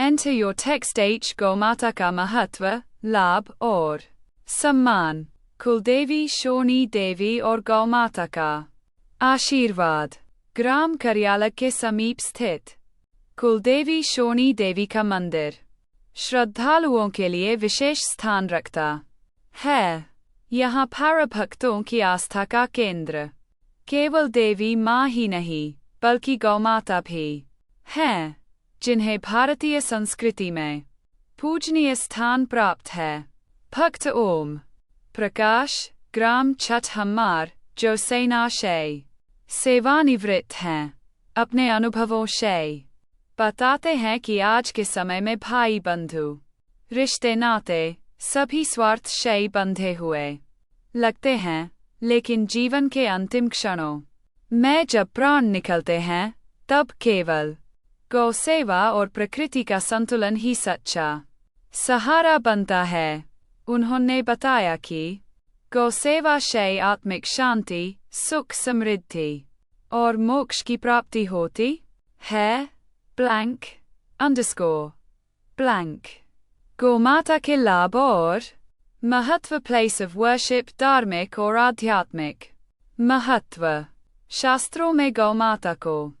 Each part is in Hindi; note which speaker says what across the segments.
Speaker 1: Enter your text H गौमाता का महत्व, लाभ और सम्मान। कुलदेवी शोनी देवी और गौमाता का आशीर्वाद। ग्राम करियाला के समीप स्थित कुलदेवी शोनी देवी का मंदिर श्रद्धालुओं के लिए विशेष स्थान रखता है। यहाँ पर भक्तों की आस्था का केंद्र केवल देवी माँ ही नहीं बल्कि गौमाता भी हैं, जिन्हें भारतीय संस्कृति में पूजनीय स्थान प्राप्त है। भक्त ओम प्रकाश ग्राम छठहम्मार जो सेना से सेवानिवृत्त हैं, अपने अनुभवों से बताते हैं कि आज के समय में भाई बंधु रिश्ते नाते सभी स्वार्थ से बंधे हुए लगते हैं, लेकिन जीवन के अंतिम क्षणों में जब प्राण निकलते हैं तब केवल गौ सेवा और प्रकृति का संतुलन ही सच्चा सहारा बनता है। उन्होंने बताया कि गौ सेवा से आत्मिक शांति, सुख, समृद्धि और मोक्ष की प्राप्ति होती है। ___ गौमाता के लाभ और महत्व। प्लेस ऑफ वर्शिप धार्मिक और आध्यात्मिक महत्व। शास्त्रों में गौमाता को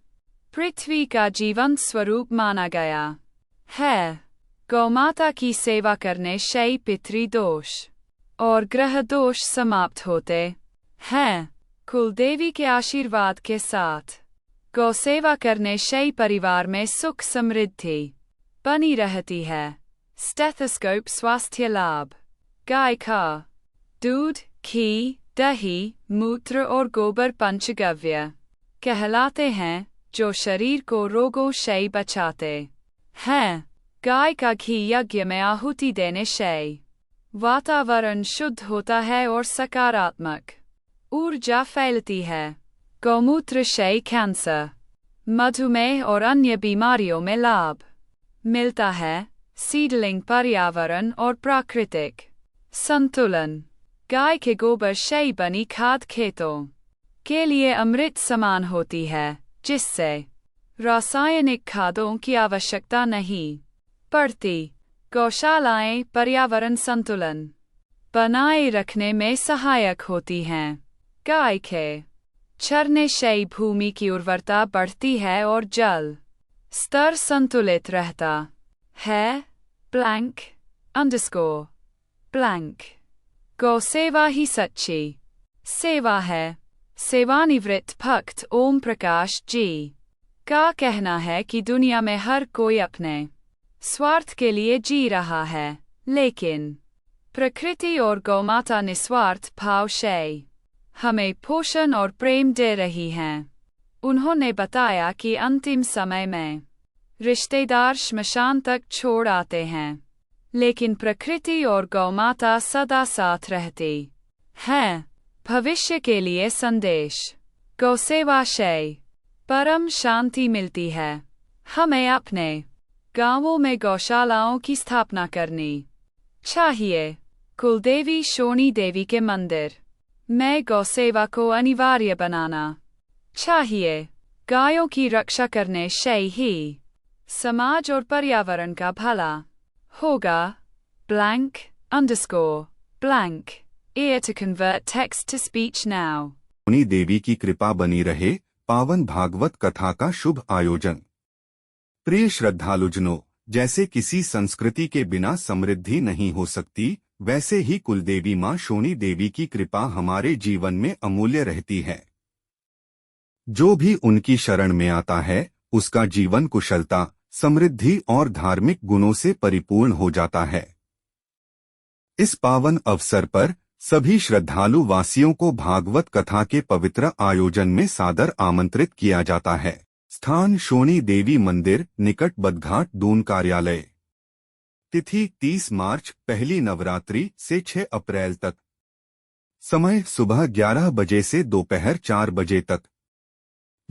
Speaker 1: पृथ्वी का जीवंत स्वरूप माना गया है। गौमाता की सेवा करने से पितृदोष और ग्रह दोष समाप्त होते हैं। कुलदेवी के आशीर्वाद के साथ गौ सेवा करने से परिवार में सुख समृद्धि बनी रहती है। स्टेथोस्कोप स्वास्थ्य लाभ। गाय का दूध, घी, दही, मूत्र और गोबर पंचगव्य कहलाते हैं, जो शरीर को रोगों से बचाते हैं। गाय का घी यज्ञ में आहुति देने से वातावरण शुद्ध होता है और सकारात्मक ऊर्जा फैलती है। गौमूत्र से कैंसर, मधुमेह और अन्य बीमारियों में लाभ मिलता है। सीडलिंग पर्यावरण और प्राकृतिक संतुलन। गाय के गोबर से बनी खाद खेतों के लिए अमृत समान होती है, जिससे रासायनिक खादों की आवश्यकता नहीं पड़ती। गौशालाएं पर्यावरण संतुलन बनाए रखने में सहायक होती हैं। गाय के चरने से भूमि की उर्वरता बढ़ती है और जल स्तर संतुलित रहता है। ___ गौ सेवा ही सच्ची सेवा है। सेवानिवृत्त भक्त ओम प्रकाश जी का कहना है कि दुनिया में हर कोई अपने स्वार्थ के लिए जी रहा है, लेकिन प्रकृति और गौमाता निस्वार्थ भाव से हमें पोषण और प्रेम दे रही हैं। उन्होंने बताया कि अंतिम समय में रिश्तेदार श्मशान तक छोड़ आते हैं, लेकिन प्रकृति और गौमाता सदा साथ रहती हैं। भविष्य के लिए संदेश। गौ सेवा से परम शांति मिलती है। हमें अपने गांवों में गौशालाओं की स्थापना करनी चाहिए। कुलदेवी शोनी देवी के मंदिर में गौ सेवा को अनिवार्य बनाना चाहिए। गायों की रक्षा करने से ही समाज और पर्यावरण का भला होगा। ___ Ear to convert text to speech now.
Speaker 2: शोनी देवी की कृपा बनी रहे। पावन भागवत कथा का शुभ आयोजन। प्रिय श्रद्धालुजनों, जैसे किसी संस्कृति के बिना समृद्धि नहीं हो सकती, वैसे ही कुलदेवी मां शोनी देवी की कृपा हमारे जीवन में अमूल्य रहती है। जो भी उनकी शरण में आता है, उसका जीवन कुशलता, समृद्धि और धार्मिक गुणों से परिपूर्ण हो जाता है। इस पावन अवसर पर सभी श्रद्धालु वासियों को भागवत कथा के पवित्र आयोजन में सादर आमंत्रित किया जाता है। स्थान शोनी देवी मंदिर, निकट बदघाट, दून कार्यालय। तिथि 30 मार्च, पहली नवरात्रि से 6 अप्रैल तक। समय सुबह 11 बजे से दोपहर 4 बजे तक।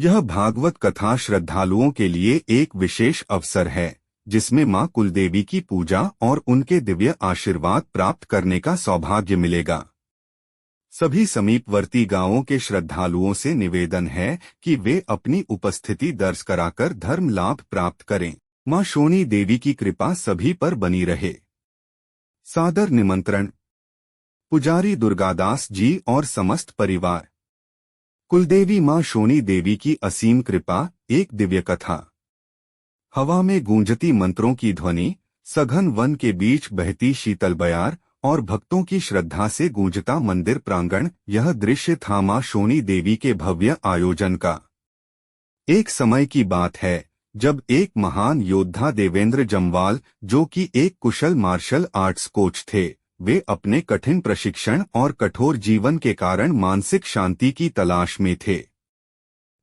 Speaker 2: यह भागवत कथा श्रद्धालुओं के लिए एक विशेष अवसर है, जिसमें मां कुलदेवी की पूजा और उनके दिव्य आशीर्वाद प्राप्त करने का सौभाग्य मिलेगा। सभी समीपवर्ती गांवों के श्रद्धालुओं से निवेदन है कि वे अपनी उपस्थिति दर्ज कराकर धर्म लाभ प्राप्त करें। मां शोनी देवी की कृपा सभी पर बनी रहे। सादर निमंत्रण। पुजारी दुर्गादास जी और समस्त परिवार। कुलदेवी मां शोनी देवी की असीम कृपा। एक दिव्य कथा। हवा में गूंजती मंत्रों की ध्वनि, सघन वन के बीच बहती शीतल बयार और भक्तों की श्रद्धा से गूंजता मंदिर प्रांगण, यह दृश्य था मां शोनी देवी के भव्य आयोजन का। एक समय की बात है जब एक महान योद्धा देवेंद्र जम्वाल, जो कि एक कुशल मार्शल आर्ट्स कोच थे, वे अपने कठिन प्रशिक्षण और कठोर जीवन के कारण मानसिक शांति की तलाश में थे।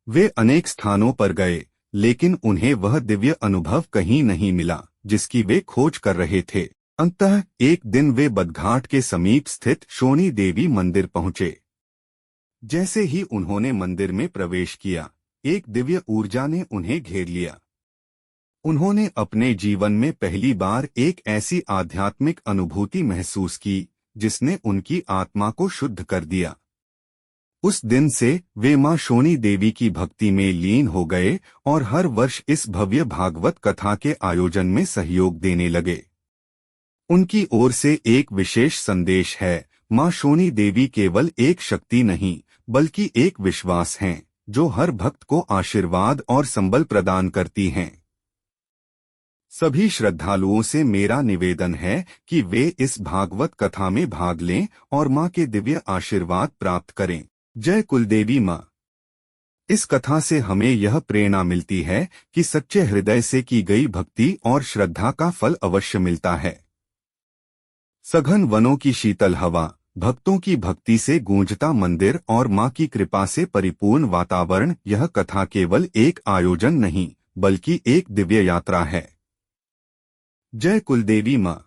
Speaker 2: वे अनेक स्थानों पर गए, लेकिन उन्हें वह दिव्य अनुभव कहीं नहीं मिला जिसकी वे खोज कर रहे थे। अंततः एक दिन वे बदघाट के समीप स्थित शोनी देवी मंदिर पहुंचे। जैसे ही उन्होंने मंदिर में प्रवेश किया, एक दिव्य ऊर्जा ने उन्हें घेर लिया। उन्होंने अपने जीवन में पहली बार एक ऐसी आध्यात्मिक अनुभूति महसूस की जिसने उनकी आत्मा को शुद्ध कर दिया। उस दिन से वे मां शोनी देवी की भक्ति में लीन हो गए और हर वर्ष इस भव्य भागवत कथा के आयोजन में सहयोग देने लगे। उनकी ओर से एक विशेष संदेश है। मां शोनी देवी केवल एक शक्ति नहीं, बल्कि एक विश्वास है जो हर भक्त को आशीर्वाद और संबल प्रदान करती हैं। सभी श्रद्धालुओं से मेरा निवेदन है कि वे इस भागवत कथा में भाग लें और मां के दिव्य आशीर्वाद प्राप्त करें। जय कुलदेवी मां। इस कथा से हमें यह प्रेरणा मिलती है कि सच्चे हृदय से की गई भक्ति और श्रद्धा का फल अवश्य मिलता है। सघन वनों की शीतल हवा, भक्तों की भक्ति से गूंजता मंदिर और मां की कृपा से परिपूर्ण वातावरण, यह कथा केवल एक आयोजन नहीं, बल्कि एक दिव्य यात्रा है। जय कुलदेवी मां।